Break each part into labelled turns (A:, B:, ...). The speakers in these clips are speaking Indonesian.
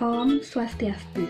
A: Om Swastiastu.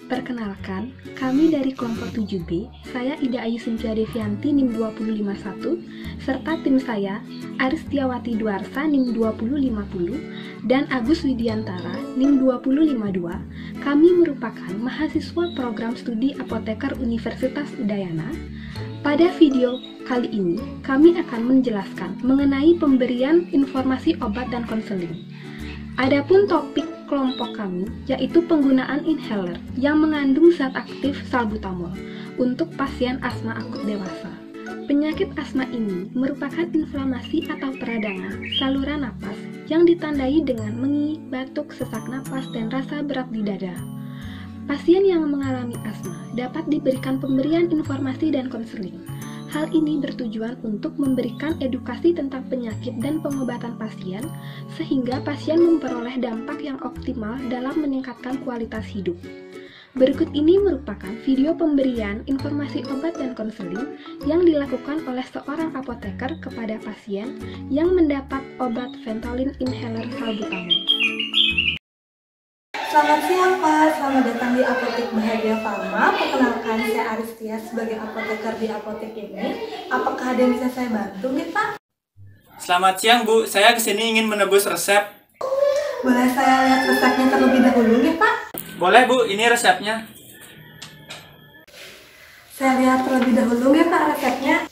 A: Perkenalkan, kami dari kelompok 7B, saya Ida Ayu Cynthia Devianti NIM 251, serta tim saya, Aristiawati Duarsa NIM 2050, dan Agus Widiantara NIM 2052. Kami merupakan mahasiswa program studi apoteker Universitas Udayana. Pada video kali ini, kami akan menjelaskan mengenai pemberian informasi obat dan konseling. Adapun topik kelompok kami yaitu penggunaan inhaler yang mengandung zat aktif salbutamol untuk pasien asma akut dewasa. Penyakit asma ini merupakan inflamasi atau peradangan saluran napas yang ditandai dengan mengi, batuk, sesak napas, dan rasa berat di dada. Pasien yang mengalami asma dapat diberikan pemberian informasi dan konseling. Hal ini bertujuan untuk memberikan edukasi tentang penyakit dan pengobatan pasien, sehingga pasien memperoleh dampak yang optimal dalam meningkatkan kualitas hidup. Berikut ini merupakan video pemberian informasi obat dan konseling yang dilakukan oleh seorang apoteker kepada pasien yang mendapat obat Ventolin inhaler salbutamol.
B: Selamat siang Pak, selamat datang di Apotek Bahagia Pharma. Perkenalkan, saya Aristia sebagai apoteker di apotek ini. Apakah ada yang bisa saya bantu nih Pak?
C: Selamat siang Bu, saya kesini ingin menebus resep.
B: Boleh saya lihat resepnya terlebih dahulu nih Pak?
C: Boleh Bu, ini resepnya.
B: Saya lihat terlebih dahulu ya Pak resepnya.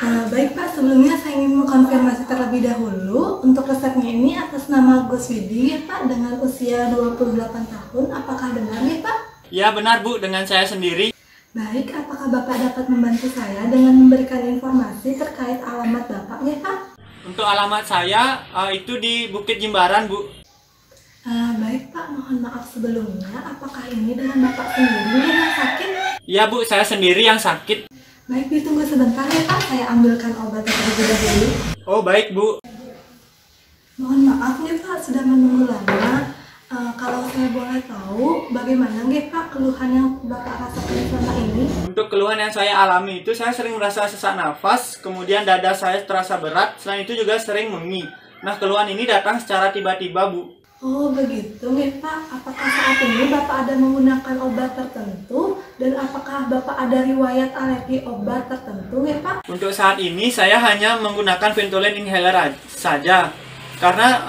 B: Baik Pak, sebelumnya saya ingin mengkonfirmasi terlebih dahulu untuk resepnya ini atas nama Gus Widi ya Pak, dengan usia 28 tahun. Apakah benar ya Pak?
C: Ya benar Bu, dengan saya sendiri.
B: Baik, apakah Bapak dapat membantu saya dengan memberikan informasi terkait alamat Bapak ya Pak?
C: Untuk alamat saya itu di Bukit Jimbaran Bu.
B: Baik Pak, mohon maaf sebelumnya. Apakah ini dengan Bapak sendiri yang sakit?
C: Ya Bu, saya sendiri yang sakit.
B: Baik, ditunggu sebentar ya Pak, saya ambilkan obat terlebih dahulu.
C: Oh baik Bu.
B: Mohon maaf nih Pak, sudah menunggu lama. Kalau saya boleh tahu, bagaimana nih Pak keluhan yang Bapak rasakan selama ini?
C: Untuk keluhan yang saya alami itu, saya sering merasa sesak nafas, kemudian dada saya terasa berat, selain itu juga sering mengi. Nah keluhan ini datang secara tiba-tiba Bu.
B: Oh begitu nih Pak, apakah saat ini Bapak ada menggunakan obat tertentu? Dan apakah Bapak ada riwayat alergi obat tertentu nih Pak?
C: Untuk saat ini saya hanya menggunakan Ventolin inhaler saja. Karena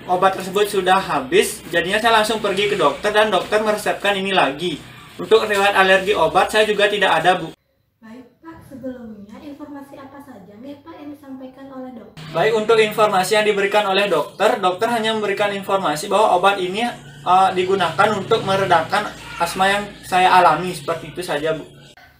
C: obat tersebut sudah habis, jadinya saya langsung pergi ke dokter dan dokter meresepkan ini lagi. Untuk riwayat alergi obat saya juga tidak ada Bu.
B: Baik Pak, sebelumnya informasi apa saja nih Pak yang disampaikan oleh dokter?
C: Baik, untuk informasi yang diberikan oleh dokter hanya memberikan informasi bahwa obat ini digunakan untuk meredakan asma yang saya alami, seperti itu saja Bu.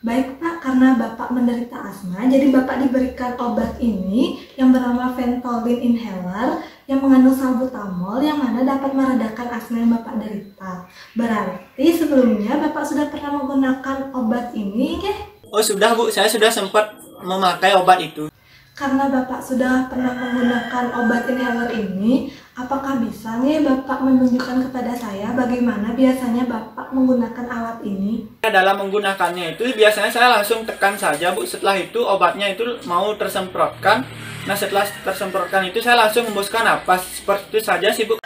B: Baik Pak, karena Bapak menderita asma, jadi Bapak diberikan obat ini yang bernama Ventolin inhaler yang mengandung salbutamol yang mana dapat meredakan asma yang Bapak derita. Berarti sebelumnya Bapak sudah pernah menggunakan obat ini, ya?
C: Oh sudah Bu, saya sudah sempat memakai obat itu.
B: Karena Bapak sudah pernah menggunakan obat inhaler ini, apakah bisa nih Bapak menunjukkan kepada saya bagaimana biasanya Bapak menggunakan alat ini?
C: Dalam menggunakannya itu biasanya saya langsung tekan saja Bu. Setelah itu obatnya itu mau tersemprotkan. Nah setelah tersemprotkan itu saya langsung hembuskan napas. Seperti itu saja sih Bu.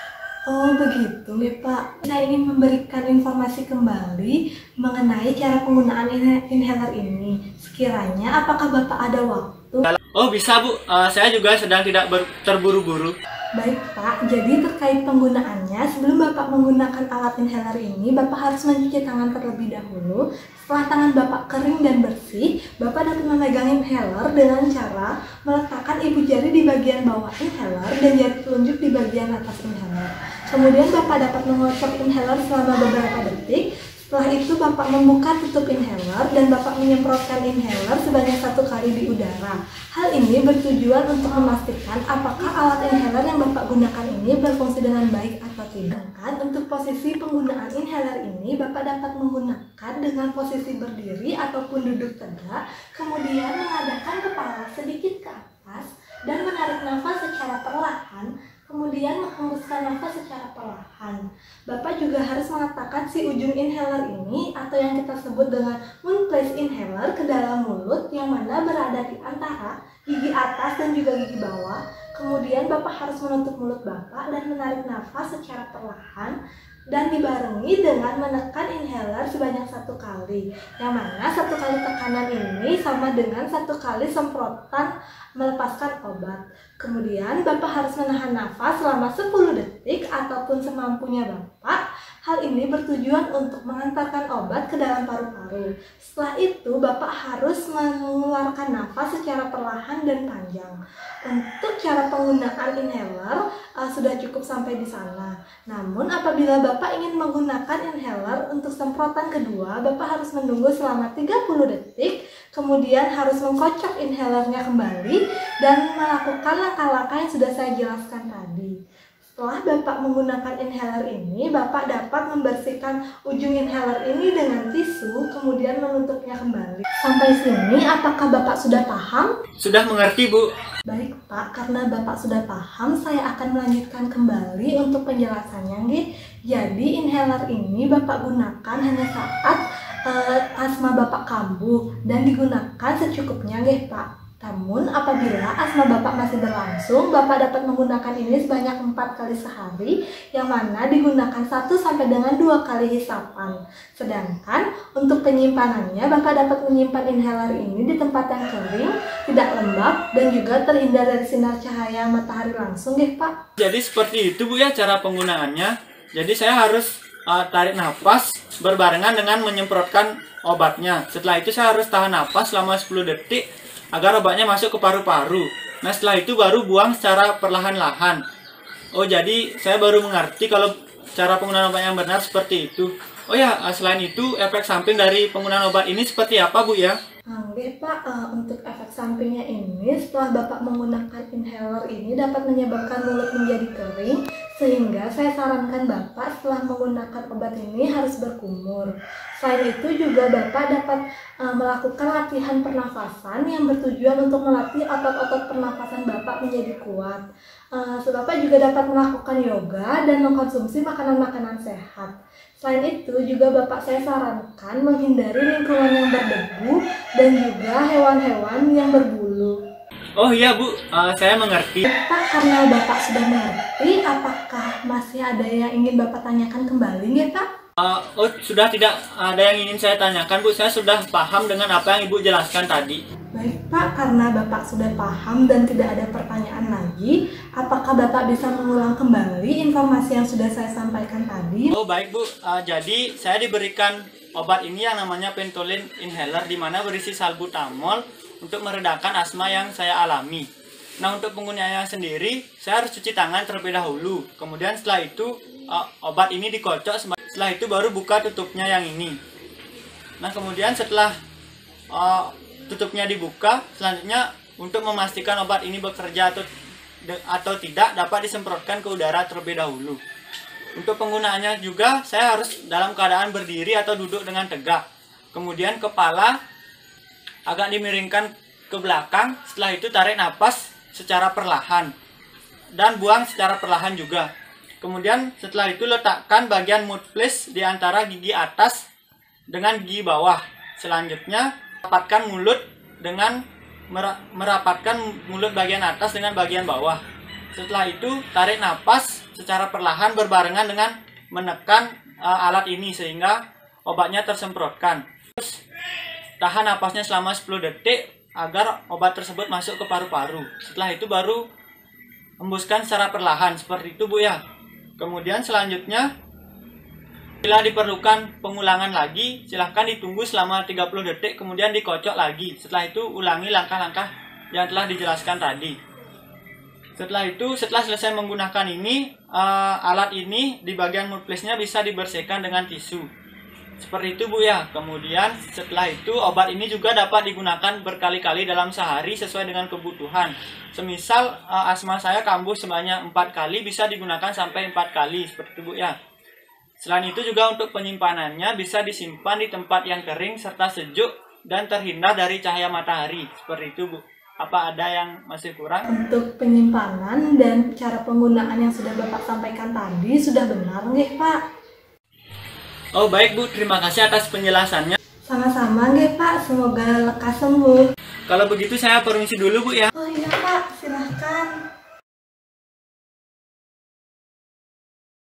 B: Oh begitu nih Pak. Saya ingin memberikan informasi kembali mengenai cara penggunaan inhaler ini. Sekiranya apakah Bapak ada waktu?
C: Oh bisa Bu, saya juga sedang tidak terburu-buru.
B: Baik Pak, jadi terkait penggunaannya, sebelum Bapak menggunakan alat inhaler ini, Bapak harus mencuci tangan terlebih dahulu. Setelah tangan Bapak kering dan bersih, Bapak dapat memegang inhaler dengan cara meletakkan ibu jari di bagian bawah inhaler dan jari telunjuk di bagian atas inhaler. Kemudian Bapak dapat mengocok inhaler selama beberapa detik. Setelah itu Bapak membuka tutup inhaler dan Bapak menyemprotkan inhaler sebanyak 1 kali di udara. Hal ini bertujuan untuk memastikan apakah alat inhaler yang Bapak gunakan ini berfungsi dengan baik atau tidak. Untuk posisi penggunaan inhaler ini Bapak dapat menggunakan dengan posisi berdiri ataupun duduk tegak, kemudian mengadahkan kepala sedikit ke atas dan menarik nafas secara perlahan. Kemudian menghembuskan nafas secara perlahan. Bapak juga harus meletakkan si ujung inhaler ini atau yang kita sebut dengan moon place inhaler ke dalam mulut yang mana berada di antara gigi atas dan juga gigi bawah. Kemudian Bapak harus menutup mulut Bapak dan menarik nafas secara perlahan dan dibarengi dengan menekan inhaler sebanyak 1 kali. Yang mana 1 kali tekanan ini sama dengan 1 kali semprotan melepaskan obat. Kemudian Bapak harus menahan nafas selama 10 detik ataupun semampunya Bapak. Hal ini bertujuan untuk mengantarkan obat ke dalam paru-paru. Setelah itu Bapak harus mengeluarkan nafas secara perlahan dan panjang. Untuk cara penggunaan inhaler sudah cukup sampai di sana. Namun apabila Bapak ingin menggunakan inhaler untuk semprotan kedua, Bapak harus menunggu selama 30 detik, kemudian harus mengkocok inhalernya kembali dan melakukan langkah-langkah yang sudah saya jelaskan tadi. Setelah Bapak menggunakan inhaler ini, Bapak dapat membersihkan ujung inhaler ini dengan tisu, kemudian menutupnya kembali. Sampai sini, apakah Bapak sudah paham?
C: Sudah mengerti, Bu.
B: Baik Pak, karena Bapak sudah paham, saya akan melanjutkan kembali untuk penjelasannya. Nggih. Jadi inhaler ini Bapak gunakan hanya saat asma Bapak kambuh dan digunakan secukupnya nggih Pak. Namun apabila asma Bapak masih berlangsung, Bapak dapat menggunakan ini sebanyak 4 kali sehari, yang mana digunakan 1 sampai dengan 2 kali hisapan. Sedangkan untuk penyimpanannya, Bapak dapat menyimpan inhaler ini di tempat yang kering, tidak lembab, dan juga terhindar dari sinar cahaya matahari langsung, nggih Pak.
C: Jadi seperti itu, Bu, ya, cara penggunaannya. Jadi saya harus tarik nafas berbarengan dengan menyemprotkan obatnya. Setelah itu saya harus tahan nafas selama 10 detik agar obatnya masuk ke paru-paru. Nah, setelah itu baru buang secara perlahan-lahan. Oh, jadi saya baru mengerti kalau cara penggunaan obat yang benar seperti itu. Oh ya, selain itu efek samping dari penggunaan obat ini seperti apa, Bu, ya?
B: Oke Pak, untuk efek sampingnya ini, setelah Bapak menggunakan inhaler ini dapat menyebabkan mulut menjadi kering, sehingga saya sarankan Bapak setelah menggunakan obat ini harus berkumur. Selain itu juga Bapak dapat melakukan latihan pernafasan yang bertujuan untuk melatih otot-otot pernafasan Bapak menjadi kuat. Bapak juga dapat melakukan yoga dan mengkonsumsi makanan-makanan sehat. Selain itu juga Bapak saya sarankan menghindari lingkungan yang berdebu dan juga hewan-hewan yang berbulu.
C: Oh iya, Bu, saya mengerti.
B: Pak, karena Bapak sudah mengerti, apakah masih ada yang ingin Bapak tanyakan kembali ya Pak?
C: Oh, sudah tidak ada yang ingin saya tanyakan, Bu. Saya sudah paham dengan apa yang Ibu jelaskan tadi.
B: Baik Pak, karena Bapak sudah paham dan tidak ada pertanyaan lagi, apakah Bapak bisa mengulang kembali informasi yang sudah saya sampaikan tadi?
C: Oh, baik, Bu. Jadi saya diberikan obat ini yang namanya Ventolin Inhaler, di mana berisi salbutamol untuk meredakan asma yang saya alami. Nah, untuk penggunaannya sendiri, saya harus cuci tangan terlebih dahulu. Kemudian setelah itu obat ini dikocok. Setelah itu baru buka tutupnya yang ini. Nah, kemudian setelah tutupnya dibuka, selanjutnya untuk memastikan obat ini bekerja atau tidak, dapat disemprotkan ke udara terlebih dahulu. Untuk penggunaannya juga saya harus dalam keadaan berdiri atau duduk dengan tegak. Kemudian kepala agak dimiringkan ke belakang. Setelah itu tarik napas secara perlahan dan buang secara perlahan juga. Kemudian setelah itu letakkan bagian mouth place di antara gigi atas dengan gigi bawah. Selanjutnya rapatkan mulut dengan merapatkan mulut bagian atas dengan bagian bawah. Setelah itu tarik napas secara perlahan berbarengan dengan menekan alat ini sehingga obatnya tersemprotkan. Terus tahan napasnya selama 10 detik agar obat tersebut masuk ke paru-paru. Setelah itu baru hembuskan secara perlahan seperti itu, Bu, ya. Kemudian selanjutnya bila diperlukan pengulangan lagi, silahkan ditunggu selama 30 detik, kemudian dikocok lagi. Setelah itu ulangi langkah-langkah yang telah dijelaskan tadi. Setelah itu, setelah selesai menggunakan ini, alat ini di bagian mouth place-nya bisa dibersihkan dengan tisu. Seperti itu, Bu, ya. Kemudian setelah itu obat ini juga dapat digunakan berkali-kali dalam sehari sesuai dengan kebutuhan. Semisal asma saya kambuh sebanyak 4 kali, bisa digunakan sampai 4 kali seperti itu, Bu, ya. Selain itu juga untuk penyimpanannya bisa disimpan di tempat yang kering serta sejuk dan terhindar dari cahaya matahari. Seperti itu, Bu. Apa ada yang masih kurang?
B: Untuk penyimpanan dan cara penggunaan yang sudah Bapak sampaikan tadi sudah benar nggih, Pak?
C: Oh, baik, Bu. Terima kasih atas penjelasannya.
B: Sama-sama nggih, Pak. Semoga lekas sembuh.
C: Kalau begitu saya permisi dulu, Bu, ya.
B: Oh iya, Pak. Silahkan.